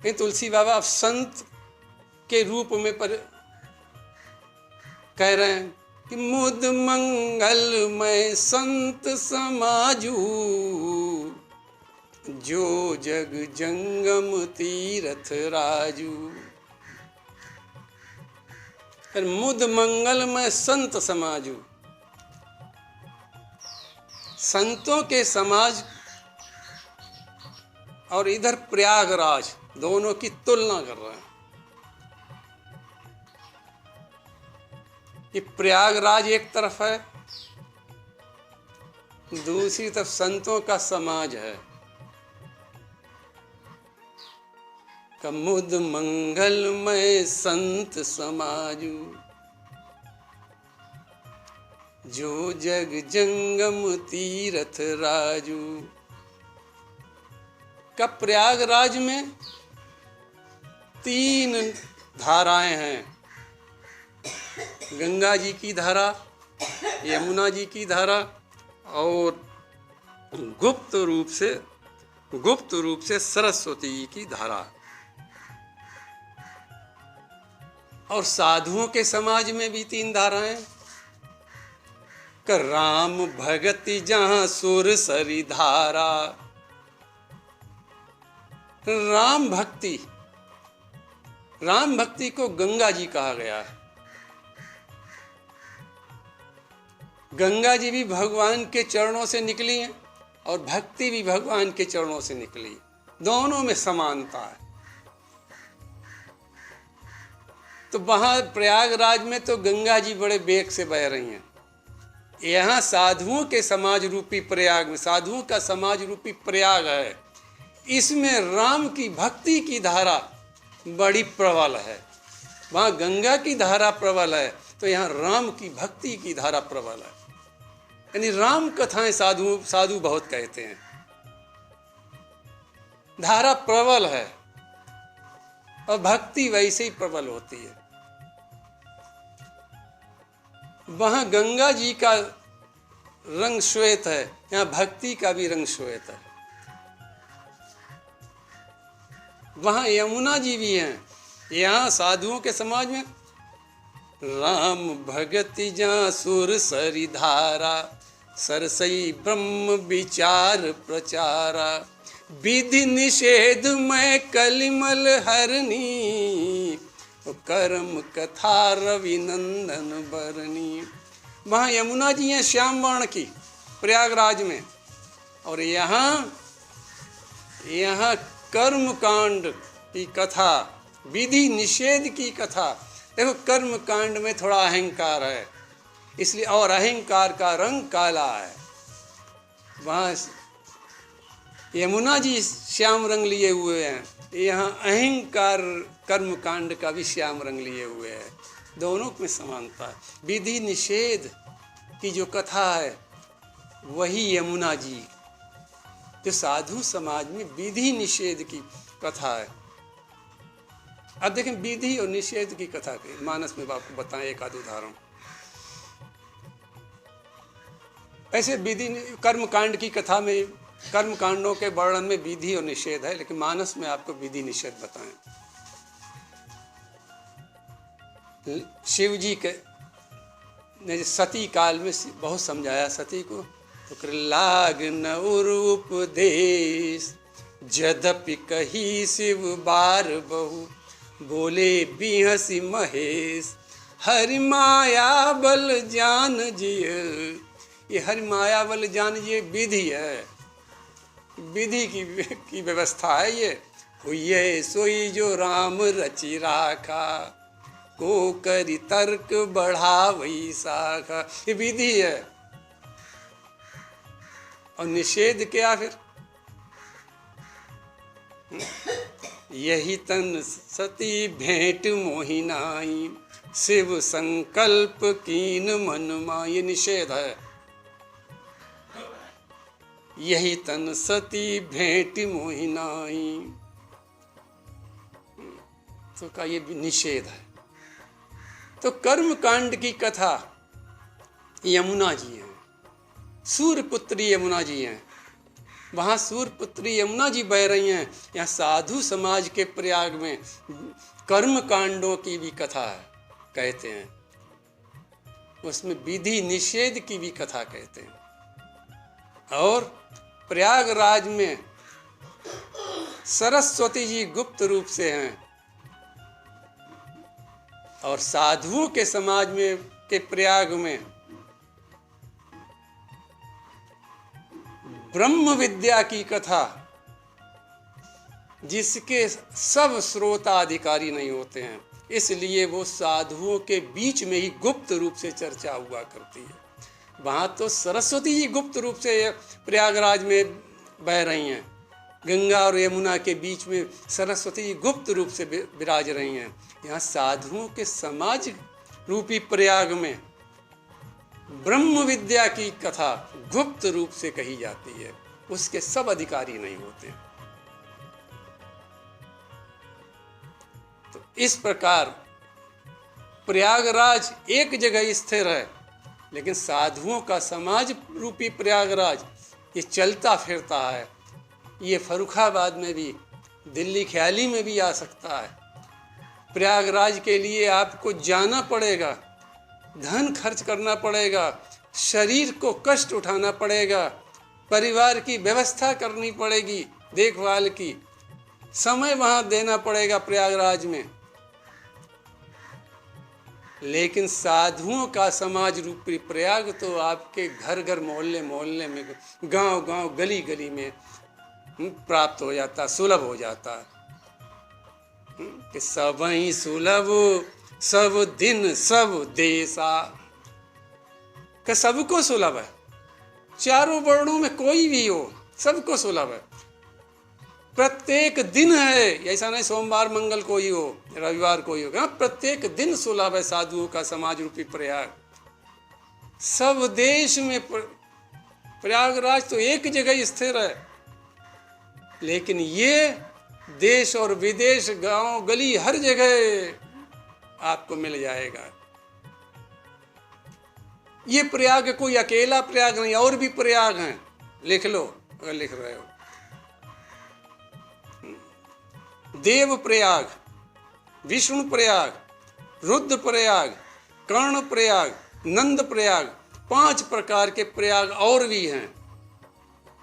ये तुलसी बाबा अब संत के रूप में कह रहे हैं कि मुद मंगलमय संत समाजू, जो जग जंगम तीरथ राजू। मुद मंगलमय संत समाजू, संतों के समाज और इधर प्रयागराज, दोनों की तुलना कर रहे हैं कि प्रयागराज एक तरफ है, दूसरी तरफ संतों का समाज है। कमुद मंगलमय संत समाजू, जो जग जंगम तीरथ राजू। का प्रयागराज में 3 धाराएं हैं, गंगा जी की धारा, यमुना जी की धारा और गुप्त रूप से सरस्वती जी की धारा। और साधुओं के समाज में भी 3 धाराएं, कर राम भगति जहां सुर सरी धारा। राम भक्ति को गंगा जी कहा गया है। गंगा जी भी भगवान के चरणों से निकली है और भक्ति भी भगवान के चरणों से निकली, दोनों में समानता है। तो वहां प्रयागराज में तो गंगा जी बड़े वेग से बह रही हैं। यहाँ साधुओं के समाज रूपी प्रयाग में, साधुओं का समाज रूपी प्रयाग है, इसमें राम की भक्ति की धारा बड़ी प्रबल है। वहाँ गंगा की धारा प्रबल है तो यहाँ राम की भक्ति की धारा प्रबल है। यानी राम कथाएं साधु बहुत कहते हैं। धारा प्रबल है और भक्ति वैसे ही प्रबल होती है। वहाँ गंगा जी का रंग श्वेत है, यहाँ भक्ति का भी रंग श्वेत है। वहाँ यमुना जी भी हैं, यहाँ साधुओं के समाज में राम भगति जहाँ सुर सरी धारा, सरसई ब्रह्म विचार प्रचारा, विधि निषेध में कलिमल हरनी, कर्म कथा रवि नंदन बरनी। वहाँ यमुना जी हैं श्याम वर्ण की प्रयागराज में, और यहाँ कर्म कांड की कथा, विधि निषेध की कथा। देखो कर्म कांड में थोड़ा अहंकार है इसलिए, और अहंकार का रंग काला है। वहाँ यमुना जी श्याम रंग लिए हुए हैं, यहाँ अहंकार कर्म कांड का भी श्याम रंग लिए हुए हैं। दोनों में समानता है। विधि निषेध की जो कथा है वही यमुना जी, जो साधु समाज में विधि निषेध की कथा है। अब देखें विधि और निषेध की कथा के मानस में आपको बताएं एक आध उदाहरण। ऐसे विधि कर्म कांड की कथा में, कर्म कांडों के वर्णन में विधि और निषेध है, लेकिन मानस में आपको विधि निषेध बताएं। शिव जी के ने सती काल में बहुत समझाया सती को, तो कर लाग न उपदेश, जदपि कही शिव बार बहु, बोले बिहसी महेश, हरि माया बल जान जिय। ये हरि माया बल जान जिय विधि है, विधि की व्यवस्था है। ये हुई सोई जो राम रचि राखा, को करी तर्क बढ़ावई शाखा। ये विधि है। और निषेध क्या फिर? यही तन सती भेंट मोहिनाई, शिव संकल्प कीन मन माई। ये निषेध है। यही तन सती भेंट मोहिनाई, तो का ये निषेध है। तो कर्म कांड की कथा यमुना जी हैं, सूर्यपुत्री यमुना जी हैं। वहाँ सूर्यपुत्री यमुना जी बह रही हैं। यहाँ साधु समाज के प्रयाग में कर्म कांडों की भी कथा है, कहते हैं, उसमें विधि निषेध की भी कथा कहते हैं। और प्रयागराज में सरस्वती जी गुप्त रूप से हैं, और साधुओं के समाज में के प्रयाग में ब्रह्म विद्या की कथा, जिसके सब श्रोता अधिकारी नहीं होते हैं, इसलिए वो साधुओं के बीच में ही गुप्त रूप से चर्चा हुआ करती है। वहाँ तो सरस्वती जी गुप्त रूप से प्रयागराज में बह रही हैं, गंगा और यमुना के बीच में सरस्वती जी गुप्त रूप से विराज रही हैं। यहाँ साधुओं के समाज रूपी प्रयाग में ब्रह्म विद्या की कथा गुप्त रूप से कही जाती है, उसके सब अधिकारी नहीं होते। तो इस प्रकार प्रयागराज एक जगह स्थिर है, लेकिन साधुओं का समाज रूपी प्रयागराज ये चलता फिरता है। ये फर्रुखाबाद में भी, दिल्ली ख्याली में भी आ सकता है। प्रयागराज के लिए आपको जाना पड़ेगा, धन खर्च करना पड़ेगा, शरीर को कष्ट उठाना पड़ेगा, परिवार की व्यवस्था करनी पड़ेगी, देखभाल की, समय वहाँ देना पड़ेगा प्रयागराज में। लेकिन साधुओं का समाज रूपी प्रयाग तो आपके घर घर, मोहल्ले मोहल्ले में, गांव गांव, गली गली में प्राप्त हो जाता, सुलभ हो जाता कि सब ही सुलभ सब दिन सब देशा, कि सबको सुलभ है, चारों वर्णों में कोई भी हो सबको सुलभ है। प्रत्येक दिन है, ऐसा नहीं सोमवार मंगल को ही हो, रविवार को ही हो, प्रत्येक दिन सुलभ है साधुओं का समाज रूपी प्रयाग। सब देश में प्रयागराज तो एक जगह स्थिर है, लेकिन ये देश और विदेश, गांव गली, हर जगह आपको मिल जाएगा। ये प्रयाग कोई अकेला प्रयाग नहीं, और भी प्रयाग हैं, लिख लो अगर लिख रहे हो। देव प्रयाग, विष्णु प्रयाग, रुद्र प्रयाग, कर्ण प्रयाग, नंद प्रयाग, 5 प्रकार के प्रयाग और भी हैं।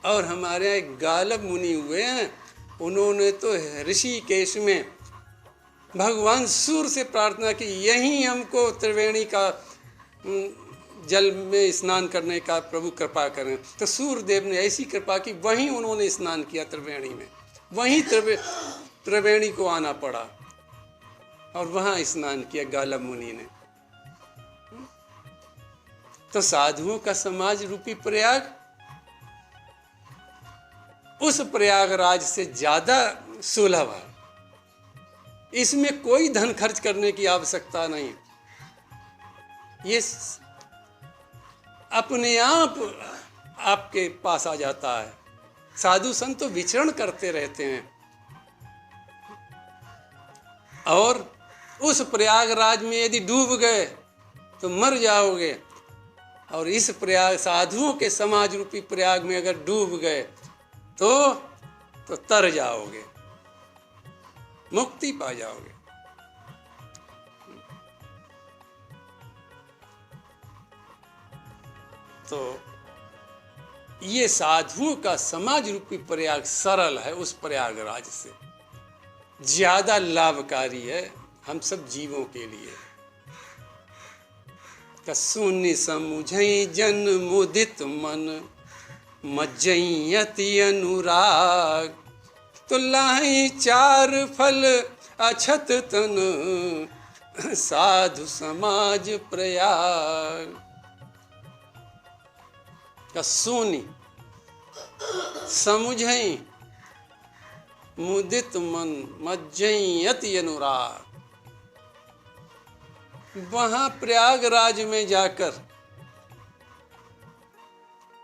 और हमारे यहाँ एक गालब मुनि हुए हैं, उन्होंने तो ऋषिकेश में भगवान सूर्य से प्रार्थना की, यहीं हमको त्रिवेणी का जल में स्नान करने का प्रभु कृपा करें। तो सूर्य देव ने ऐसी कृपा की, वहीं उन्होंने स्नान किया त्रिवेणी में, वहीं त्रिवेणी को आना पड़ा और वहाँ स्नान किया गालब मुनि ने। तो साधुओं का समाज रूपी प्रयाग उस प्रयागराज से ज्यादा सुलभ है। इसमें कोई धन खर्च करने की आवश्यकता नहीं, ये अपने आप आपके पास आ जाता है। साधु संत तो विचरण करते रहते हैं, और उस प्रयागराज में यदि डूब गए तो मर जाओगे, और इस प्रयाग साधुओं के समाज रूपी प्रयाग में अगर डूब गए तो तर जाओगे, मुक्ति पा जाओगे। तो ये साधुओं का समाज रूपी प्रयाग सरल है, उस प्रयागराज से ज्यादा लाभकारी है हम सब जीवों के लिए। सुनि समुझई जन मुदित मन, मज्जई अति अनुराग, तो लाही 4 फल अछत तन, साधु समाज प्रयाग। सुनि समुझई मुदित मन, मज्जई अति अनुराग। वहां प्रयागराज में जाकर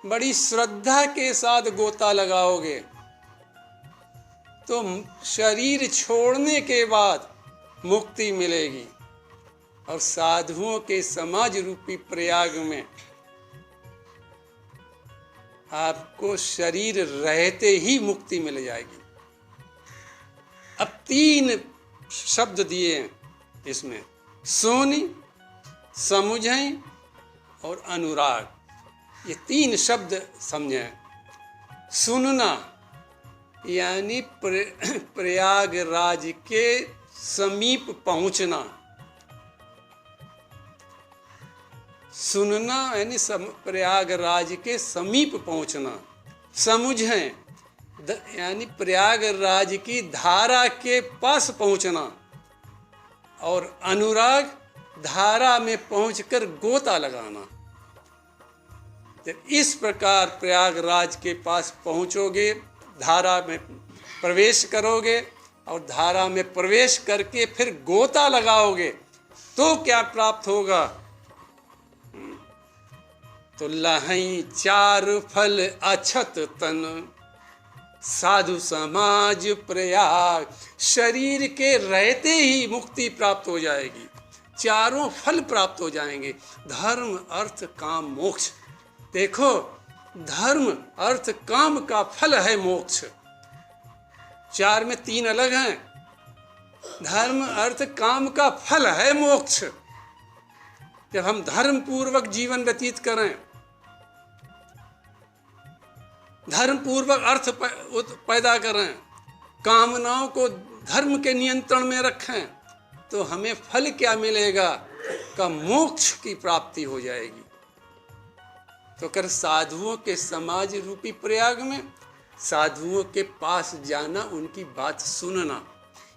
बड़ी श्रद्धा के साथ गोता लगाओगे तो शरीर छोड़ने के बाद मुक्ति मिलेगी। और साधुओं के समाज रूपी प्रयाग में आपको शरीर रहते ही मुक्ति मिल जाएगी। अब 3 शब्द दिए हैं इसमें, सोनी, समुझें और अनुराग। ये 3 शब्द समझें। सुनना यानी प्रयागराज के समीप पहुंचना। सुनना यानी प्रयागराज के समीप पहुंचना। समुझें यानी प्रयागराज की धारा के पास पहुंचना। और अनुराग धारा में पहुंचकर गोता लगाना। जब इस प्रकार प्रयागराज के पास पहुंचोगे, धारा में प्रवेश करोगे और धारा में प्रवेश करके फिर गोता लगाओगे तो क्या प्राप्त होगा? तो लहई 4 फल अछत तन, साधु समाज प्रयाग। शरीर के रहते ही मुक्ति प्राप्त हो जाएगी, 4 फल प्राप्त हो जाएंगे, धर्म अर्थ काम मोक्ष। देखो, धर्म अर्थ काम का फल है मोक्ष। 4 में 3 अलग हैं। धर्म अर्थ काम का फल है मोक्ष। जब हम धर्म पूर्वक जीवन व्यतीत करें, धर्म पूर्वक अर्थ पैदा करें, कामनाओं को धर्म के नियंत्रण में रखें, तो हमें फल क्या मिलेगा? का मोक्ष की प्राप्ति हो जाएगी। तो कर साधुओं के समाज रूपी प्रयाग में साधुओं के पास जाना, उनकी बात सुनना,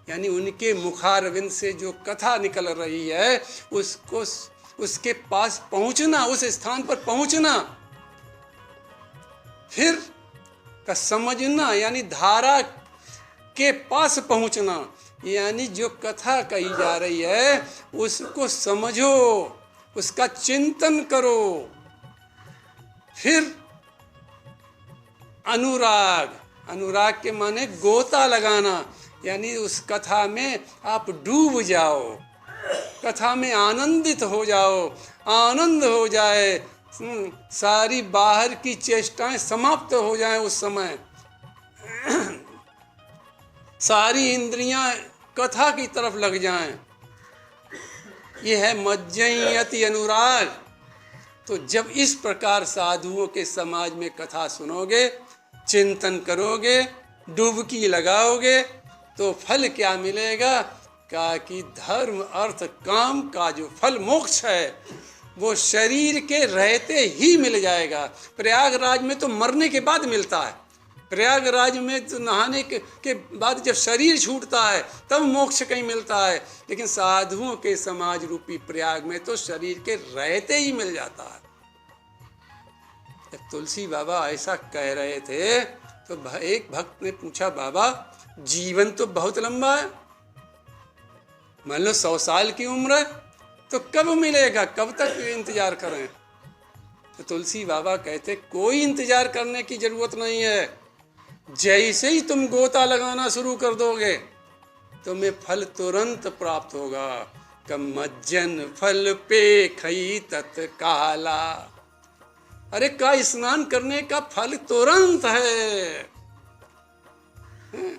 यानी उनके मुखारविंद से जो कथा निकल रही है उसको, उसके पास पहुंचना, उस स्थान पर पहुंचना। फिर का समझना यानी धारा के पास पहुंचना, यानी जो कथा कही जा रही है उसको समझो, उसका चिंतन करो। फिर अनुराग, अनुराग के माने गोता लगाना, यानी उस कथा में आप डूब जाओ, कथा में आनंदित हो जाओ, आनंद हो जाए, सारी बाहर की चेष्टाएं समाप्त हो जाएं उस समय, सारी इंद्रियां कथा की तरफ लग जाएं। यह है मज्जयति अनुराग। तो जब इस प्रकार साधुओं के समाज में कथा सुनोगे, चिंतन करोगे, डुबकी लगाओगे, तो फल क्या मिलेगा? का कि धर्म अर्थ काम का जो फल मोक्ष है वो शरीर के रहते ही मिल जाएगा। प्रयागराज में तो मरने के बाद मिलता है, प्रयागराज में तो नहाने के बाद जब शरीर छूटता है तब मोक्ष कहीं मिलता है, लेकिन साधुओं के समाज रूपी प्रयाग में तो शरीर के रहते ही मिल जाता है। जब तुलसी बाबा ऐसा कह रहे थे तो एक भक्त ने पूछा, बाबा जीवन तो बहुत लंबा है, मान लो 100 साल की उम्र है, तो कब मिलेगा, कब तक इंतजार करें? तो तुलसी बाबा कहते, कोई इंतजार करने की जरूरत नहीं है। जैसे ही तुम गोता लगाना शुरू कर दोगे तुम्हें फल तुरंत प्राप्त होगा। मज्जन फल पे खई तत्काला। अरे का स्नान करने का फल तुरंत है।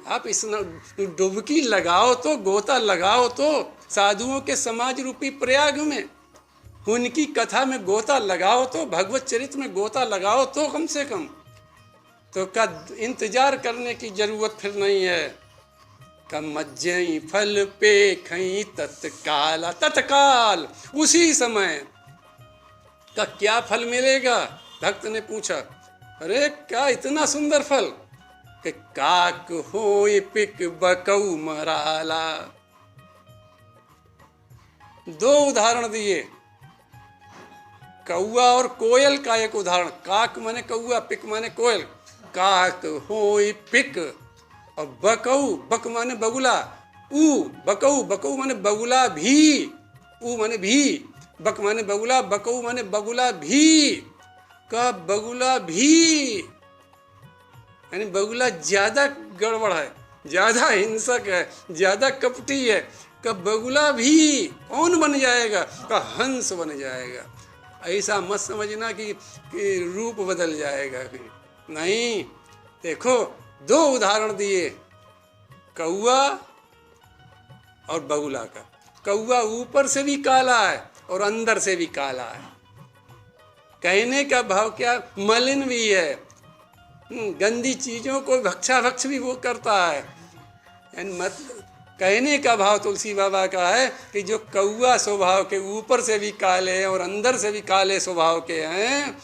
आप स्नान डुबकी लगाओ तो, गोता लगाओ तो साधुओं के समाज रूपी प्रयाग में, उनकी कथा में गोता लगाओ तो, भगवत चरित्र में गोता लगाओ तो कम से कम, तो का इंतजार करने की जरूरत फिर नहीं है। मज्जई फल पे खई तत्काल, तत्काल उसी समय का क्या फल मिलेगा? भक्त ने पूछा, अरे क्या इतना सुंदर फल? कि काक होय पिक बकऊ मराला। 2 उदाहरण दिए, कौआ और कोयल का एक उदाहरण। काक माने कौआ, पिक माने कोयल। काक होय पिक और बकऊ, बक माने बगुला, ऊ बकऊ, बकऊ माने बगुला भी, ऊ माने भी, बक माने बगुला, बकऊ माने बगुला भी। का बगुला भी यानी बगुला ज्यादा गड़बड़ है, ज्यादा हिंसक है, ज्यादा कपटी है। का बगुला भी कौन बन जाएगा? का हंस बन जाएगा। ऐसा मत समझना कि रूप बदल जाएगा। नहीं, देखो दो उदाहरण दिए, कौआ और बगुला का। कौआ ऊपर से भी काला है और अंदर से भी काला है। कहने का भाव क्या, मलिन भी है, गंदी चीजों को भक्षा भक्ष भी वो करता है। मतलब कहने का भाव तुलसी बाबा का है कि जो कौआ स्वभाव के ऊपर से भी काले हैं और अंदर से भी काले स्वभाव के हैं,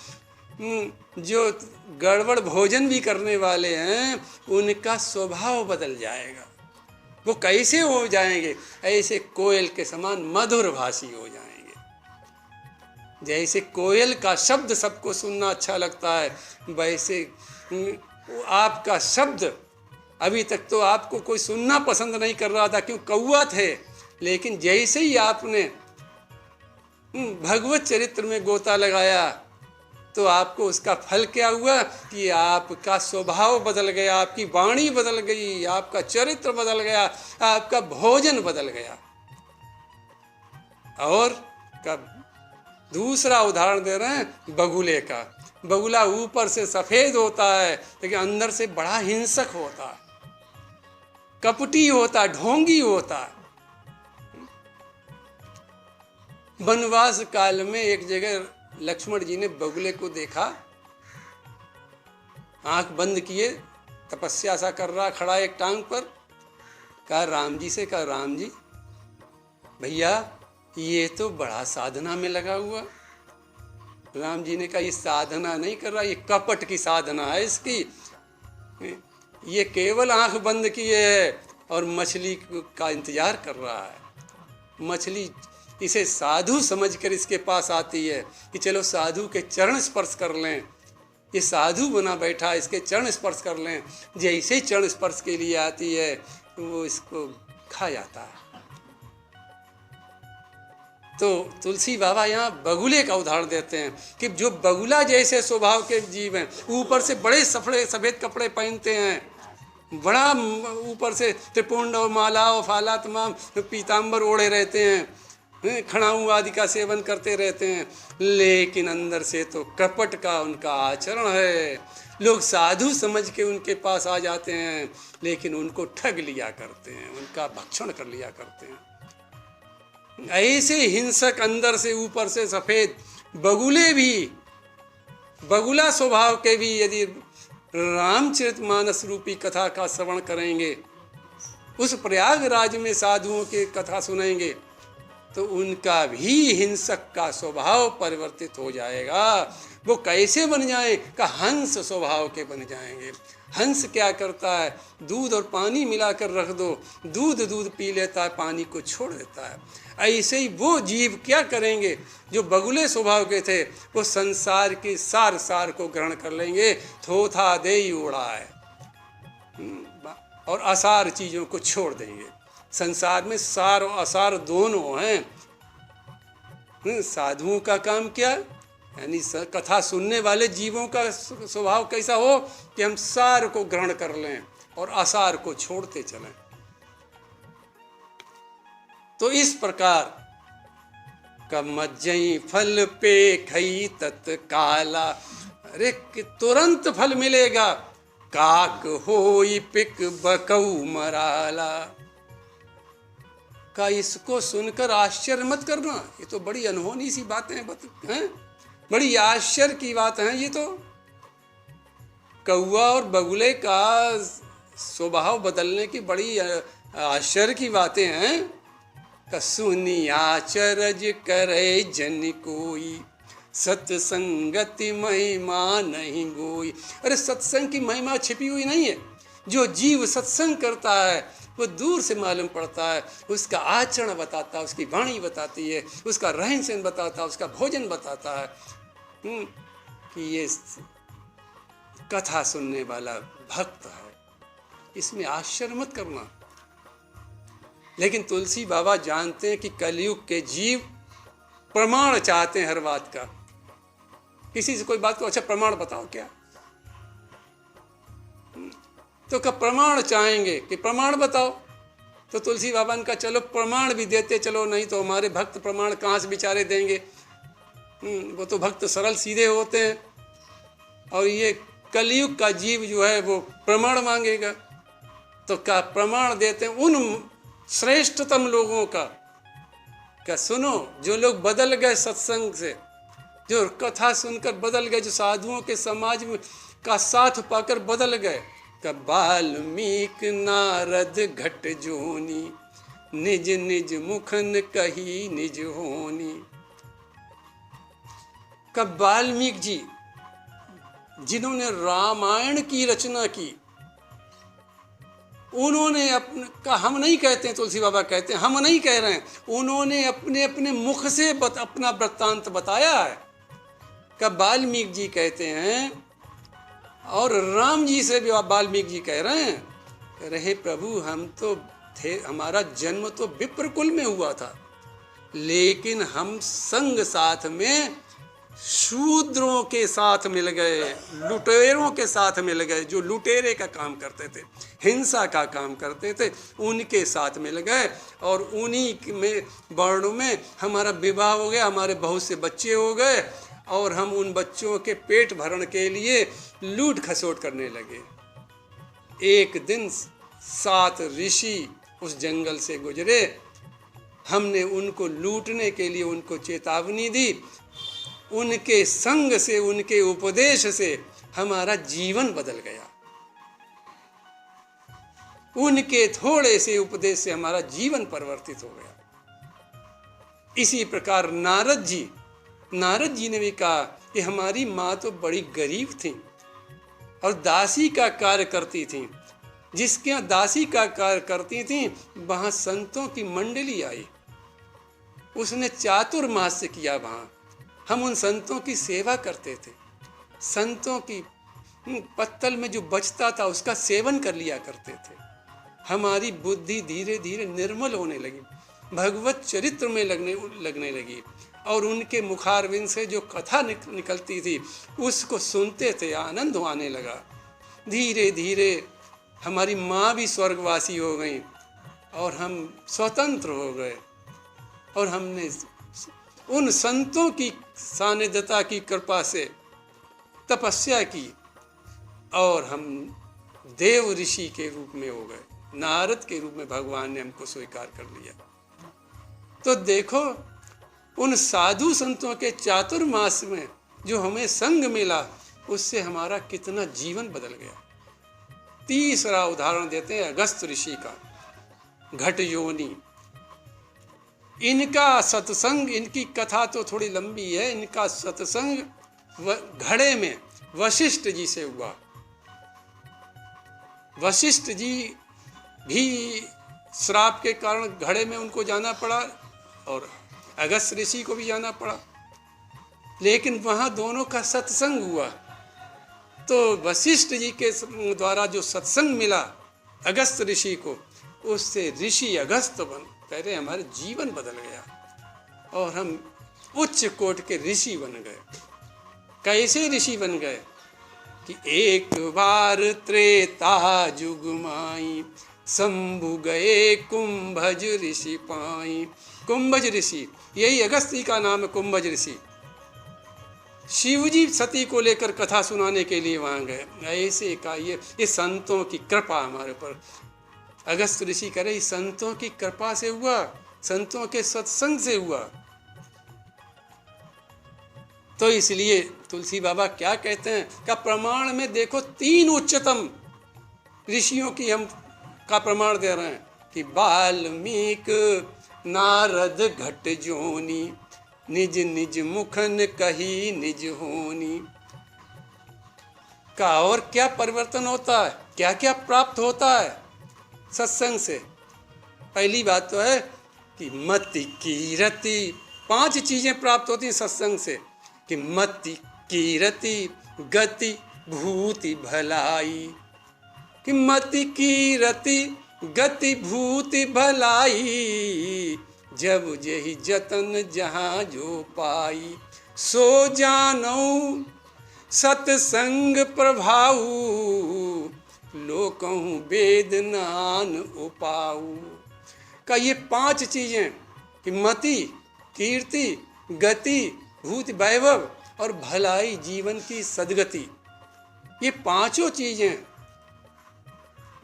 जो गड़बड़ भोजन भी करने वाले हैं, उनका स्वभाव बदल जाएगा। वो कैसे हो जाएंगे? ऐसे कोयल के समान मधुर भाषी हो जाएंगे। जैसे कोयल का शब्द सबको सुनना अच्छा लगता है, वैसे आपका शब्द, अभी तक तो आपको कोई सुनना पसंद नहीं कर रहा था, क्यों? कौआ थे। लेकिन जैसे ही आपने भगवत चरित्र में गोता लगाया तो आपको उसका फल क्या हुआ कि आपका स्वभाव बदल गया, आपकी वाणी बदल गई, आपका चरित्र बदल गया, आपका भोजन बदल गया। और कब दूसरा उदाहरण दे रहे हैं बगुले का। बगुला ऊपर से सफेद होता है लेकिन अंदर से बड़ा हिंसक होता है, कपटी होता, ढोंगी होता। वनवास काल में एक जगह लक्ष्मण जी ने बगुले को देखा, आंख बंद किए, तपस्या सा कर रहा खड़ा एक टांग पर। कहा राम जी से, कहा राम जी भैया ये तो बड़ा साधना में लगा हुआ। राम जी ने कहा ये साधना नहीं कर रहा, ये कपट की साधना है इसकी। ये केवल आंख बंद किए है और मछली का इंतजार कर रहा है। मछली इसे साधु समझकर इसके पास आती है कि चलो साधु के चरण स्पर्श कर लें। ये साधु बना बैठा, इसके चरण स्पर्श कर लें। जैसे ही चरण स्पर्श के लिए आती है वो इसको खा जाता है। तो तुलसी बाबा यहाँ बगुले का उदाहरण देते हैं कि जो बगुला जैसे स्वभाव के जीव हैं, ऊपर से बड़े सफ़ेद कपड़े पहनते हैं, बड़ा ऊपर से त्रिपुंड और माला और फाला तमाम पीताम्बर ओढ़े रहते हैं, खड़ाऊ आदि का सेवन करते रहते हैं, लेकिन अंदर से तो कपट का उनका आचरण है। लोग साधु समझ के उनके पास आ जाते हैं लेकिन उनको ठग लिया करते हैं, उनका भक्षण कर लिया करते हैं। ऐसे हिंसक अंदर से ऊपर से सफेद बगुले भी, बगुला स्वभाव के भी यदि रामचरितमानस रूपी कथा का श्रवण करेंगे, उस प्रयागराज में साधुओं की कथा सुनेंगे, तो उनका भी हिंसक का स्वभाव परिवर्तित हो जाएगा। वो कैसे बन जाए? का हंस स्वभाव के बन जाएंगे। हंस क्या करता है? दूध और पानी मिलाकर रख दो, दूध पी लेता है, पानी को छोड़ देता है। ऐसे ही वो जीव क्या करेंगे जो बगुले स्वभाव के थे? वो संसार की सार को ग्रहण कर लेंगे, थोथा दे ही उड़ा है, और असार चीज़ों को छोड़ देंगे। संसार में सार और असार दोनों हैं। साधुओं का काम क्या? यानी कथा सुनने वाले जीवों का स्वभाव कैसा हो कि हम सार को ग्रहण कर लें और असार को छोड़ते चलें। तो इस प्रकार कमज्जई फल पे खई तत्काला, अरे तुरंत फल मिलेगा। काक होई पिक बकऊ मराला, का इसको सुनकर आश्चर्य मत करना, ये तो बड़ी अनहोनी सी बातें हैं, बड़ी आश्चर्य की बात है। ये तो कौआ और बगुले का स्वभाव बदलने की बड़ी आश्चर्य की बातें हैं। सुनी आचरज करे जन कोई, सत्संगति महिमा नहीं गोई। अरे सत्संग की महिमा छिपी हुई नहीं है। जो जीव सत्संग करता है वो दूर से मालूम पड़ता है, उसका आचरण बताता है, उसकी वाणी बताती है, उसका रहन सहन बताता है, उसका भोजन बताता है कि ये कथा सुनने वाला भक्त है। इसमें आश्चर्य मत करना। लेकिन तुलसी बाबा जानते हैं कि कलयुग के जीव प्रमाण चाहते हैं हर बात का। किसी से कोई बात को अच्छा प्रमाण बताओ क्या, तो कब प्रमाण चाहेंगे कि प्रमाण बताओ, तो तुलसी बाबा ने कहा चलो प्रमाण भी देते चलो, नहीं तो हमारे भक्त प्रमाण कहाँ से बेचारे देंगे। वो तो भक्त सरल सीधे होते हैं और ये कलयुग का जीव जो है वो प्रमाण मांगेगा, तो क्या प्रमाण देते हैं उन श्रेष्ठतम लोगों का। क्या सुनो, जो लोग बदल गए सत्संग से, जो कथा सुनकर बदल गए, जो साधुओं के समाज में का साथ पाकर बदल गए। का वाल्मीकि नारद घट जोनी, निज निज मुखन कही निज होनी। का वाल्मीकि जी जिन्होंने रामायण की रचना की, उन्होंने अपने का, हम नहीं कहते हैं, तुलसी बाबा कहते हैं, हम नहीं कह रहे हैं, उन्होंने अपने अपने मुख से अपना वृत्तांत बताया है। का वाल्मीकि जी कहते हैं, और राम जी से भी वाल्मीकि जी कह रहे हैं, रहे प्रभु हम तो थे, हमारा जन्म तो विप्र कुल में हुआ था, लेकिन हम संग साथ में शूद्रों के साथ मिल गए, लुटेरों के साथ मिल गए, जो लुटेरे का काम करते थे, हिंसा का काम करते थे, उनके साथ मिल गए, और उन्हीं में वर्णों में हमारा विवाह हो गया, हमारे बहुत से बच्चे हो गए, और हम उन बच्चों के पेट भरण के लिए लूट खसोट करने लगे। एक दिन 7 ऋषि उस जंगल से गुजरे, हमने उनको लूटने के लिए उनको चेतावनी दी, उनके संग से, उनके उपदेश से हमारा जीवन बदल गया, उनके थोड़े से उपदेश से हमारा जीवन परिवर्तित हो गया। इसी प्रकार नारद जी ने भी कहा कि हमारी माँ तो बड़ी गरीब थी और दासी का कार्य करती थी, जिसके यहाँ दासी का कार्य करती थी वहाँ संतों की मंडली आई, उसने चातुर्मास्य किया, वहाँ हम उन संतों की सेवा करते थे, संतों की पत्तल में जो बचता था उसका सेवन कर लिया करते थे। हमारी बुद्धि धीरे धीरे निर्मल होने लगी, भगवत चरित्र में लगने लगी, और उनके मुखारविंद से जो कथा निकलती थी उसको सुनते थे, आनंद आने लगा। धीरे धीरे हमारी माँ भी स्वर्गवासी हो गई और हम स्वतंत्र हो गए, और हमने उन संतों की सानिध्यता की कृपा से तपस्या की, और हम देव ऋषि के रूप में हो गए, नारद के रूप में भगवान ने हमको स्वीकार कर लिया। तो देखो, उन साधु संतों के चातुर्मास में जो हमें संग मिला, उससे हमारा कितना जीवन बदल गया। तीसरा उदाहरण देते हैं अगस्त ऋषि का, घट योनि। इनका सत्संग, इनकी कथा तो थोड़ी लंबी है, इनका सत्संग घड़े में वशिष्ठ जी से हुआ। वशिष्ठ जी भी श्राप के कारण घड़े में उनको जाना पड़ा, और अगस्त ऋषि को भी जाना पड़ा, लेकिन वहाँ दोनों का सत्संग हुआ। तो वशिष्ठ जी के द्वारा जो सत्संग मिला अगस्त ऋषि को, उससे ऋषि अगस्त बन कह रहे हमारे जीवन बदल गया, और हम उच्च कोटि के ऋषि बन गए। कैसे ऋषि बन गए कि एक बार त्रेता जुग माई, शंभु गए कुंभज ऋषि पाई। कुंभज ऋषि, यही अगस्त जी का नाम है, कुंभज ऋषि। शिवजी सती को लेकर कथा सुनाने के लिए वहां गए। ऐसे का ये संतों की कृपा हमारे ऊपर। अगस्त ऋषि कह रहे संतों की कृपा से हुआ, संतों के सत्संग से हुआ। तो इसलिए तुलसी बाबा क्या कहते हैं, का प्रमाण में देखो 3 उच्चतम ऋषियों की हम का प्रमाण दे रहे हैं कि वाल्मीकि नारद घट जोनी, निज निज मुखन कही निज होनी। का और क्या परिवर्तन होता है, क्या क्या प्राप्त होता है सत्संग से। पहली बात तो है कि मति कीरति, 5 चीजें प्राप्त होती हैं सत्संग से, कि मति कीरति गति भूति भलाई। कि मति कीरति गति भूति भलाई, जब जेहि जतन जहाँ जो पाई। सो जानऊ सतसंग प्रभाऊ, लोकहु वेद नान उपाऊ। का ये 5 चीजें कि मति, कीर्ति, गति, भूत वैभव और भलाई, जीवन की सदगति, ये पांचों चीजें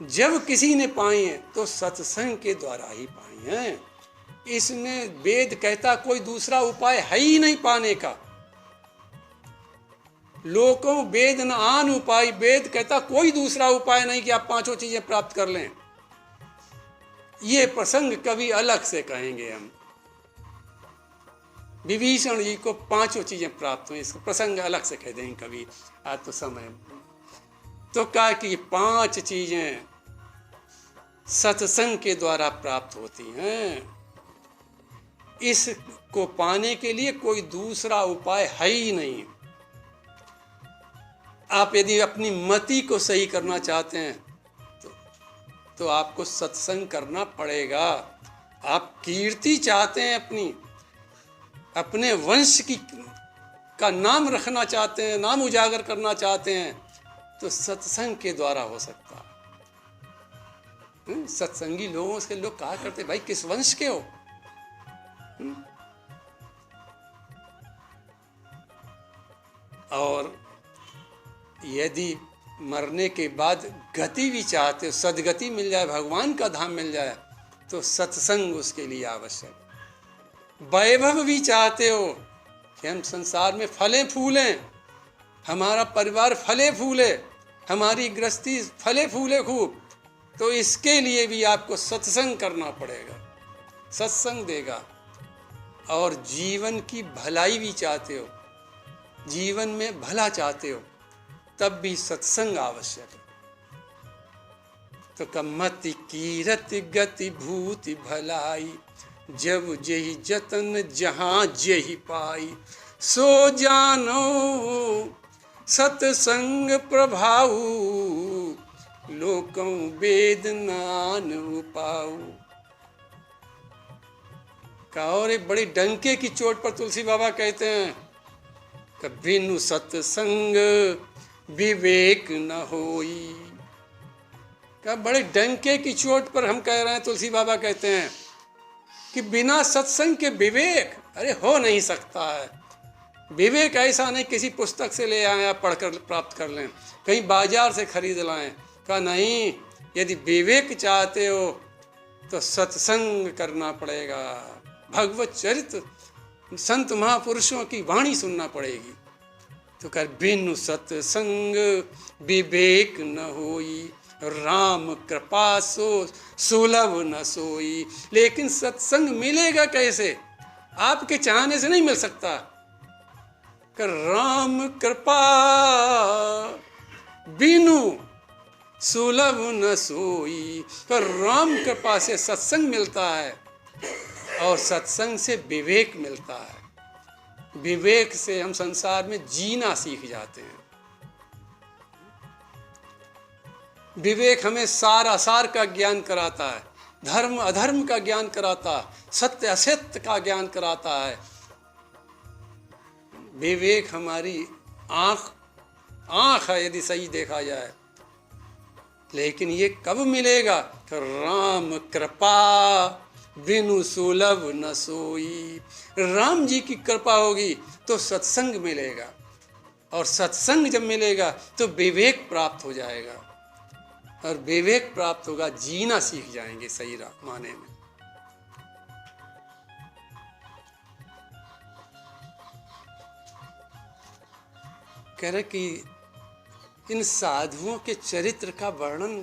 जब किसी ने पाई हैं तो सत्संग के द्वारा ही पाई हैं। इसमें वेद कहता कोई दूसरा उपाय है ही नहीं पाने का। लोकों वेद न आन उपाय, वेद कहता कोई दूसरा उपाय नहीं कि आप पांचों चीजें प्राप्त कर लें। ये प्रसंग कभी अलग से कहेंगे हम। विभीषण जी को पांचों चीजें प्राप्त हुई, इसका प्रसंग अलग से कह देंगे कभी, आज तो समय। तो कहा कि ये पांच चीजें सत्संग के द्वारा प्राप्त होती हैं। इसको पाने के लिए कोई दूसरा उपाय है ही नहीं। आप यदि अपनी मति को सही करना चाहते हैं तो आपको सत्संग करना पड़ेगा। आप कीर्ति चाहते हैं, अपने वंश का नाम रखना चाहते हैं, नाम उजागर करना चाहते हैं, तो सत्संग के द्वारा हो सकता है। सत्संगी लोगों से लोग कहा करते भाई किस वंश के हो। और यदि मरने के बाद गति भी चाहते हो, सदगति मिल जाए, भगवान का धाम मिल जाए, तो सत्संग उसके लिए आवश्यक। वैभव भी चाहते हो कि हम संसार में फले फूलें, हमारा परिवार फले फूले, हमारी गृहस्थी फले फूले खूब, तो इसके लिए भी आपको सत्संग करना पड़ेगा। सत्संग देगा। और जीवन की भलाई भी चाहते हो, जीवन में भला चाहते हो, तब भी सत्संग आवश्यक है। तो कमति कीरत गति भूति भलाई, जब जेहि जतन जहाँ जेहि पाई, सो जानो सत्संग प्रभाऊ, लोकों वेद नान उपाऊ। का और एक बड़ी डंके की चोट पर तुलसी बाबा कहते हैं कि बिनु सत्संग विवेक न होई। का बड़े डंके की चोट पर हम कह रहे हैं, तुलसी बाबा कहते हैं कि बिना सत्संग के विवेक अरे हो नहीं सकता है। विवेक ऐसा नहीं किसी पुस्तक से ले आए आप पढ़कर प्राप्त कर लें, कहीं बाजार से खरीद लाएं। का नहीं, यदि विवेक चाहते हो तो सत्संग करना पड़ेगा, भगवत चरित्र संत महापुरुषों की वाणी सुनना पड़ेगी। तो कर बिनु सत्संग विवेक न होई, राम कृपा सो सुलभ न सोई। लेकिन सत्संग मिलेगा कैसे? आपके चाहने से नहीं मिल सकता। कर राम कृपा बिनु सुलभ न सोई। पर राम कृपा से सत्संग मिलता है और सत्संग से विवेक मिलता है। विवेक से हम संसार में जीना सीख जाते हैं। विवेक हमें सार असार का ज्ञान कराता है, धर्म अधर्म का ज्ञान कराता है, सत्य असत्य का ज्ञान कराता है। विवेक हमारी आंख है यदि सही देखा जाए। लेकिन ये कब मिलेगा? राम कृपा बिनु सुलभ न सोई। राम जी की कृपा होगी तो सत्संग मिलेगा, और सत्संग जब मिलेगा तो विवेक प्राप्त हो जाएगा, और विवेक प्राप्त होगा, जीना सीख जाएंगे सही माने में। कह रहे कि इन साधुओं के चरित्र का वर्णन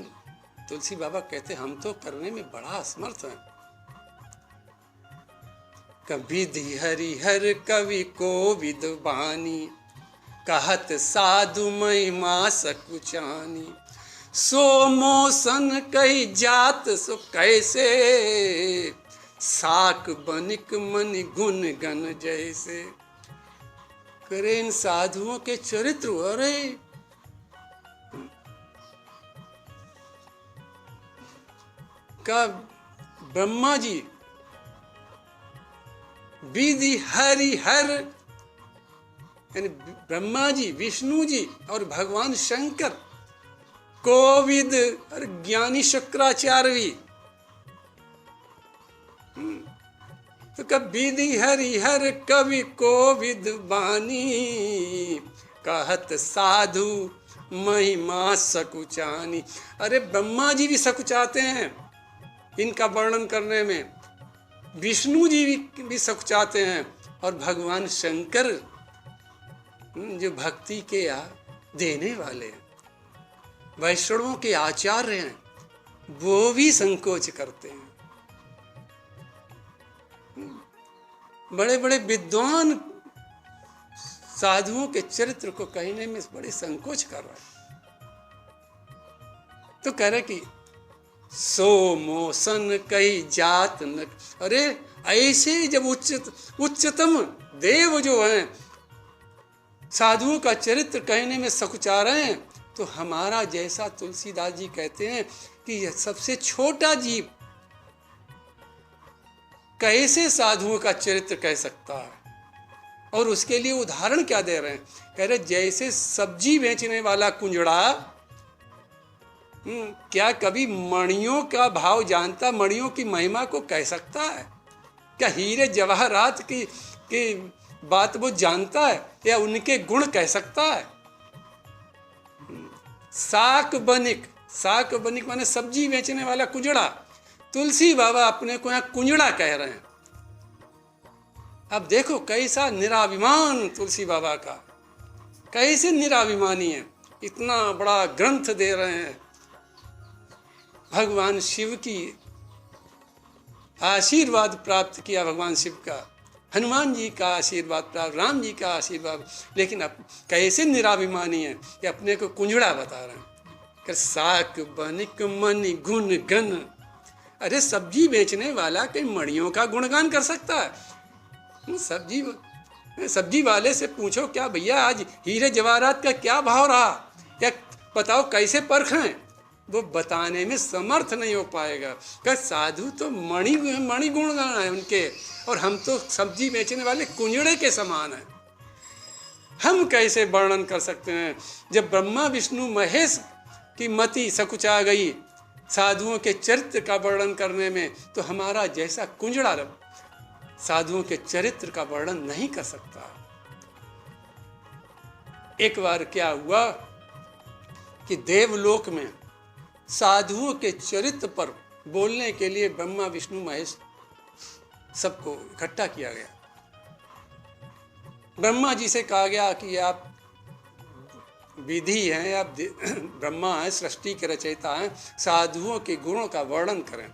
तुलसी बाबा कहते हम तो करने में बड़ा असमर्थ हैं। कविधि हरिहर कवि को विद्वानी, कहत साधु महिमा सकुचानी। सो मोसन कही जात सो कैसे, साक बनिक मन गुण गण जैसे। करे इन साधुओं के चरित्र, अरे का ब्रह्मा जी, विधि हरिहर यानी ब्रह्मा जी, विष्णु जी और भगवान शंकर, कोविद और ज्ञानी शुक्राचार्य भी। तो कब विधि हरिहर कवि कोविद बानी, कहत साधु महिमा सकुचानी। अरे ब्रह्मा जी भी सकुचाते हैं इनका वर्णन करने में, विष्णु जी भी सकुचाते हैं, और भगवान शंकर जो भक्ति के देने वाले हैं, वैष्णवों के आचार्य हैं, वो भी संकोच करते हैं। बड़े बड़े विद्वान साधुओं के चरित्र को कहने में बड़े संकोच कर रहे हैं। तो कह रहे कि सो मोसन कई जात न। अरे ऐसे जब उच्चतम देव जो हैं साधुओं का चरित्र कहने में सकुचा रहे हैं, तो हमारा जैसा तुलसीदास जी कहते हैं कि यह सबसे छोटा जीव कैसे साधुओं का चरित्र कह सकता है। और उसके लिए उदाहरण क्या दे रहे हैं, कह रहे जैसे सब्जी बेचने वाला कुंजड़ा क्या कभी मणियों का भाव जानता, मणियों की महिमा को कह सकता है? क्या हीरे जवाहरात की बात वो जानता है, या उनके गुण कह सकता है? साक बनिक माने सब्जी बेचने वाला कुंजड़ा, तुलसी बाबा अपने को यहाँ कुंजड़ा कह रहे हैं। अब देखो कैसा निराभिमान तुलसी बाबा का, कैसे निराभिमानी है, इतना बड़ा ग्रंथ दे रहे हैं। भगवान शिव की आशीर्वाद प्राप्त किया, भगवान शिव का, हनुमान जी का आशीर्वाद प्राप्त, राम जी का आशीर्वाद, लेकिन अब कैसे निराभिमानी है कि अपने को कुंजड़ा बता रहे हैं। कि साक बनिक मणि गुण गण। अरे सब्जी बेचने वाला कई मणियों का गुणगान कर सकता है? सब्जी वाले से पूछो क्या भैया आज हीरे जवाहरात का क्या भाव रहा, क्या बताओ कैसे परखें, वो बताने में समर्थ नहीं हो पाएगा। क्या साधु तो मणि गुणगान है उनके, और हम तो सब्जी बेचने वाले कुंजड़े के समान हैं। हम कैसे वर्णन कर सकते हैं? जब ब्रह्मा विष्णु महेश की मति सकुचा गई साधुओं के चरित्र का वर्णन करने में, तो हमारा जैसा कुंजड़ा साधुओं के चरित्र का वर्णन नहीं कर सकता। एक बार क्या हुआ कि देवलोक में साधुओं के चरित्र पर बोलने के लिए ब्रह्मा विष्णु महेश सबको इकट्ठा किया गया। ब्रह्मा जी से कहा गया कि आप विधि हैं, आप ब्रह्मा हैं, सृष्टि के रचयिता हैं, साधुओं के गुणों का वर्णन करें।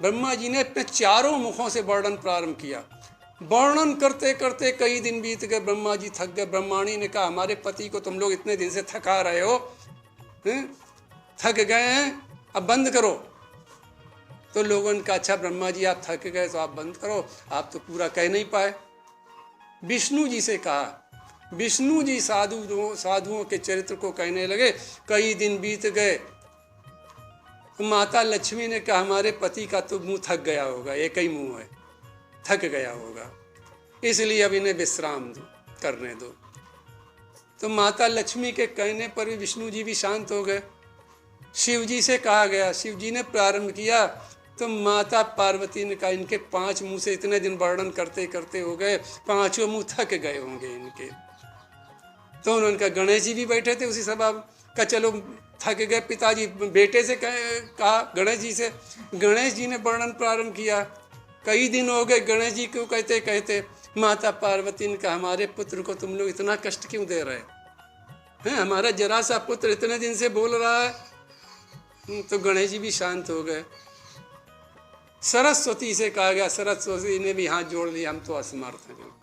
ब्रह्मा जी ने अपने चारों मुखों से वर्णन प्रारंभ किया। वर्णन करते करते कई दिन बीत गए, ब्रह्मा जी थक गए। ब्रह्माणी ने कहा हमारे पति को तुम लोग इतने दिन से थका रहे हो, थक गए हैं, अब बंद करो। तो लोगों ने कहा अच्छा ब्रह्मा जी आप थक गए तो आप बंद करो, आप तो पूरा कह नहीं पाए। विष्णु जी से कहा, विष्णु जी साधुओं के चरित्र को कहने लगे। कई दिन बीत गए, माता लक्ष्मी ने कहा हमारे पति का तो मुंह थक गया होगा, एक ही मुंह है, थक गया होगा, इसलिए अब इन्हें विश्राम करने दो। तो माता लक्ष्मी के कहने पर भी विष्णु जी भी शांत हो गए। शिव जी से कहा गया, शिव जी ने प्रारंभ किया, तो माता पार्वती ने कहा इनके 5 मुंह से इतने दिन वर्णन करते करते हो गए, 5 मुंह थक गए होंगे इनके। तो उन्होंने कहा, गणेश जी भी बैठे थे उसी सभा का, चलो थक गए पिताजी, बेटे से कहा गणेश जी से, गणेश जी ने वर्णन प्रारंभ किया। कई दिन हो गए गणेश जी को कहते कहते, माता पार्वती ने कहा हमारे पुत्र को तुम लोग इतना कष्ट क्यों दे रहे हैं, हमारा जरा सा पुत्र इतने दिन से बोल रहा है। तो गणेश जी भी शांत हो गए। सरस्वती से कहा गया, सरस्वती ने भी हाथ जोड़ लिया, हम तो असमर्थ हैं।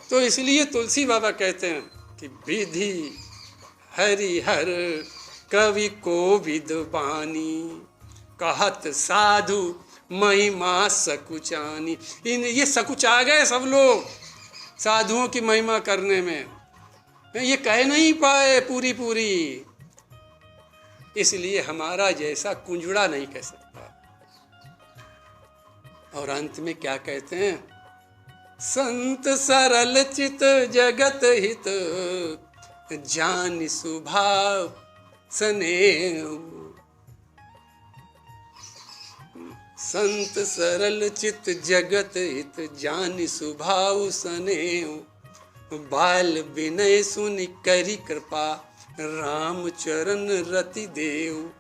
तो इसलिए तुलसी बाबा कहते हैं कि विधि हरिहर कवि कोविद बानी, कहत साधु महिमा सकुचानी। ये सकुचा गए सब लोग साधुओं की महिमा करने में, ये कह नहीं पाए पूरी पूरी, इसलिए हमारा जैसा कुंजड़ा नहीं कह सकता। और अंत में क्या कहते हैं, संत सरल चित जगत हित, जान सुभाव स्नेह। संत सरल चित जगत हित, जान सुभाव स्नेह। बाल विनय सुनि करी कृपा, राम चरण रति देव।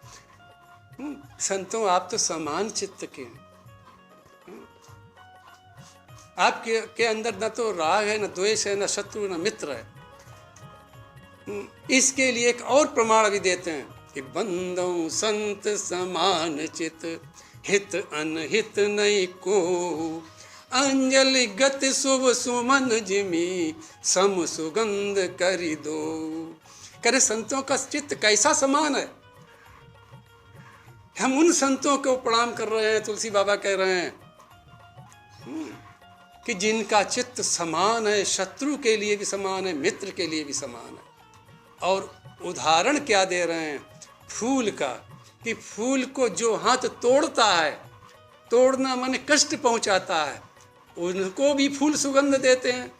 संतों, आप तो समान चित्त के हैं। आपके अंदर न तो राग है, न द्वेष है, न शत्रु, न मित्र है। इसके लिए एक और प्रमाण भी देते हैं कि बंदों संत समान चित, हित अनहित नहीं को, अंजलि गति शुभ सुमन जिमी, सम सुगंध करी दो। करे संतों का चित्त कैसा समान है। हम उन संतों को प्रणाम कर रहे हैं। तुलसी बाबा कह रहे हैं कि जिनका चित्त समान है, शत्रु के लिए भी समान है, मित्र के लिए भी समान है। और उदाहरण क्या दे रहे हैं फूल का, कि फूल को जो हाथ तोड़ता है, तोड़ना माने कष्ट पहुंचाता है, उनको भी फूल सुगंध देते हैं।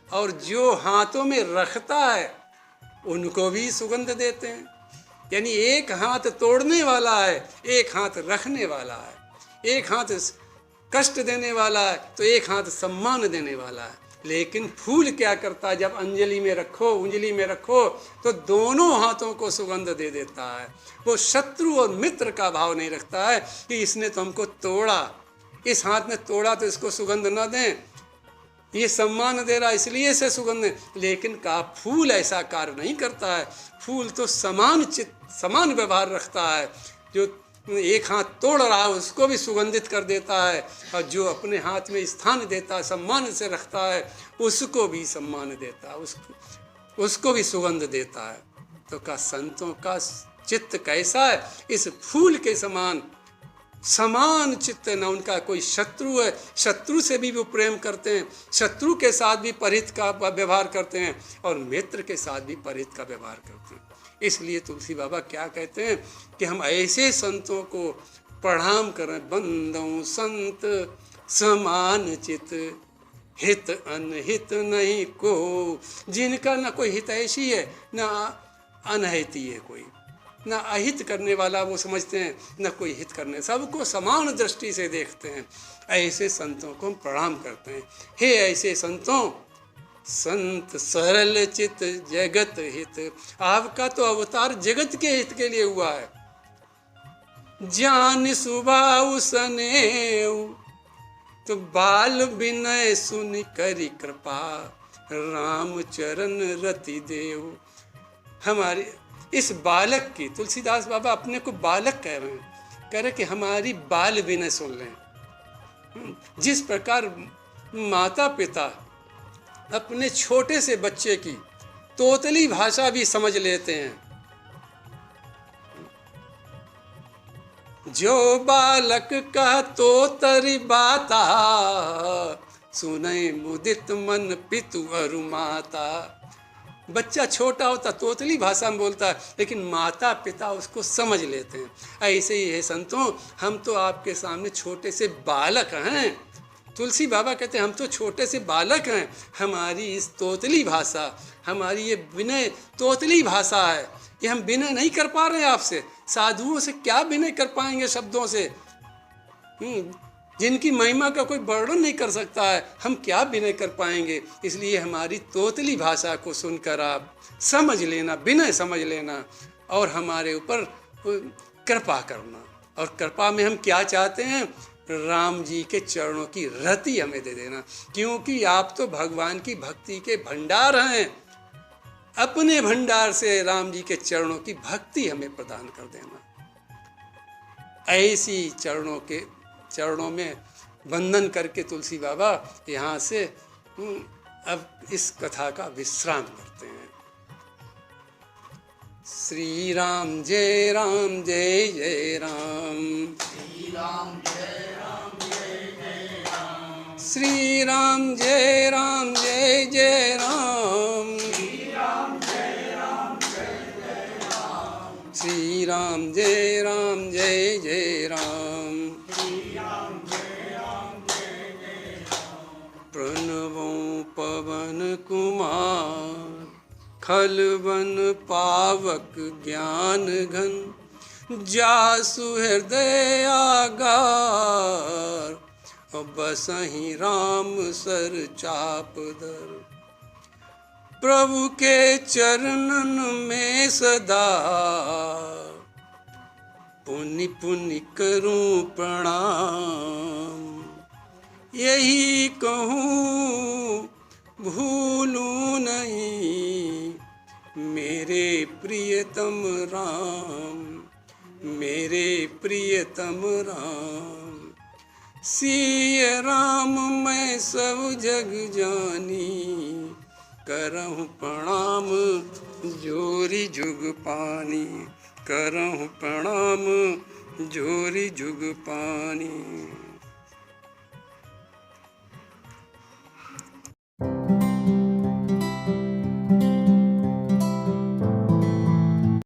और जो हाथों में रखता है उनको भी सुगंध देते हैं। यानी एक हाथ तोड़ने वाला है, एक हाथ रखने वाला है। एक हाथ कष्ट देने वाला है तो एक हाथ सम्मान देने वाला है। लेकिन फूल क्या करता है, जब अंजलि में रखो, उंजलि में रखो, तो दोनों हाथों को सुगंध दे देता है। वो शत्रु और मित्र का भाव नहीं रखता है कि इसने तो हमको तोड़ा, इस हाथ में तोड़ा तो इसको सुगंध न दें, ये सम्मान दे रहा इसलिए से सुगंध है। लेकिन का फूल ऐसा कार्य नहीं करता है। फूल तो समान व्यवहार रखता है। जो एक हाथ तोड़ रहा है उसको भी सुगंधित कर देता है, और जो अपने हाथ में स्थान देता है, सम्मान से रखता है, उसको भी सम्मान देता है, उसको भी सुगंध देता है। तो का संतों का चित्त कैसा है, इस फूल के समान चित्त है। न उनका कोई शत्रु है, शत्रु से भी वो प्रेम करते हैं, शत्रु के साथ भी परहित का व्यवहार करते हैं, और मित्र के साथ भी परहित का व्यवहार करते हैं। इसलिए तुलसी बाबा क्या कहते हैं कि हम ऐसे संतों को प्रणाम करें। बंदों संत समान चित, हित अनहित नहीं को, जिनका न कोई हितैषी है, न अनहिती है कोई, न अहित करने वाला वो समझते हैं, न कोई हित करने, सबको समान दृष्टि से देखते हैं। ऐसे संतों को हम प्रणाम करते हैं। हे ऐसे संतों, संत सरल चित जगत हित। आपका तो अवतार जगत के हित के लिए हुआ है। जान सुभाव सनेऊ, तो बाल विनय सुन करी कृपा, राम चरण रति देव। हमारे इस बालक की, तुलसीदास बाबा अपने को बालक कह रहे हैं, कह रहे कि हमारी बाल विनय सुन लें। जिस प्रकार माता पिता अपने छोटे से बच्चे की तोतली भाषा भी समझ लेते हैं, जो बालक का तोतरी बाता, सुने मुदित मन पितु अरु माता। बच्चा छोटा होता तोतली भाषा में बोलता है, लेकिन माता पिता उसको समझ लेते हैं। ऐसे ही है संतों, हम तो आपके सामने छोटे से बालक हैं। तुलसी बाबा कहते हैं हम तो छोटे से बालक हैं। हमारी इस तोतली भाषा, हमारी ये विनय तोतली भाषा है, ये हम विनय नहीं कर पा रहे हैं आपसे। साधुओं से क्या विनय कर पाएंगे शब्दों से, जिनकी महिमा का कोई वर्णन नहीं कर सकता है, हम क्या विनय कर पाएंगे। इसलिए हमारी तोतली भाषा को सुनकर आप समझ लेना, विनय समझ लेना, और हमारे ऊपर कृपा करना। और कृपा में हम क्या चाहते हैं, राम जी के चरणों की रति हमें दे देना, क्योंकि आप तो भगवान की भक्ति के भंडार हैं। अपने भंडार से राम जी के चरणों की भक्ति हमें प्रदान कर देना। ऐसी चरणों में वंदन करके तुलसी बाबा यहाँ से अब इस कथा का विश्राम करते हैं। श्री राम जय राम जय जय राम, श्री राम जय राम जय जय राम, श्री राम जय राम जय जय राम, श्री राम जय राम जय जय राम, श्री राम जय राम जय जय राम, श्री राम जय राम जय जय राम। प्रणवों पवन कुमार, खलवन पावक ज्ञान घन, जासु हृदय आगार, बसहि राम सर चाप दर। प्रभु के चरणन में सदा पुनि पुनि करूं प्रणाम। यही कहूँ भूलूं नहीं मेरे प्रियतम राम, मेरे प्रियतम राम। सिय राम मैं सब जग जानी, करहूँ प्रणाम जोरी जुग पानी, करहूँ प्रणाम जोरी जुग पानी।